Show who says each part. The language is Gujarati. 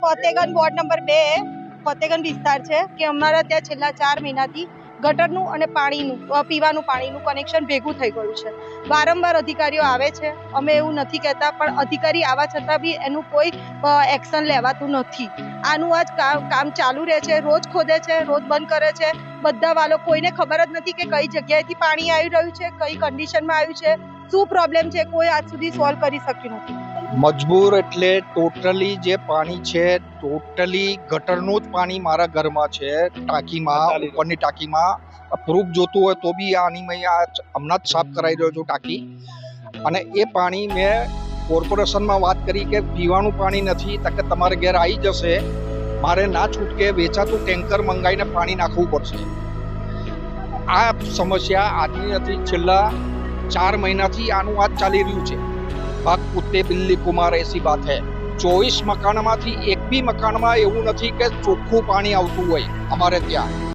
Speaker 1: ફતેગંજ વોર્ડ નંબર 2 ફતેગંજ વિસ્તાર છે કે અમારા ત્યાં છેલ્લા 4 મહિનાથી ગટરનું અને પાણીનું પીવાનું પાણીનું કનેક્શન ભેગું થઈ ગયું છે. વારંવાર અધિકારીઓ આવે છે, અમે એવું નથી કહેતા, પણ અધિકારી આવવા છતાં બી એનું કોઈ એક્શન લેવાતું નથી. આનું આજ કામ ચાલુ રહે છે, રોજ ખોદે છે, રોજ બંધ કરે છે. બધા વાલો કોઈને ખબર જ નથી કે કઈ જગ્યાએથી પાણી આવી રહ્યું છે, કઈ કન્ડિશનમાં આવ્યું છે, શું પ્રોબ્લેમ છે, કોઈ આજ સુધી સોલ્વ કરી શક્યું નથી.
Speaker 2: મજબૂર એટલે ટોટલી જે પાણી છે ટોટલી ગટરનું જ પાણી મારા ઘરમાં છે, ટાંકીમાં, ઉપરની ટાંકીમાં. પ્રૂફ જોતું હોય તો બી આની મેં હમણાં જ સાફ કરાવી રહ્યો છું ટાંકી. અને એ પાણી મેં કોર્પોરેશનમાં વાત કરી કે પીવાનું પાણી નથી, તો કે તમારે ઘેર આવી જશે, મારે ના છૂટકે વેચાતું ટેન્કર મંગાવીને પાણી નાખવું પડશે. આ સમસ્યા આજની નથી, છેલ્લા 4 મહિનાથી આનું આજ ચાલી રહ્યું છે. बाग कुत्ते बिल्ली कुमार ऐसी बात है. 24 મકાનમાંથી એક બી મકાનમાં એવું નથી કે ચોખ્ખું પાણી આવતું હોય અમારે ત્યાં.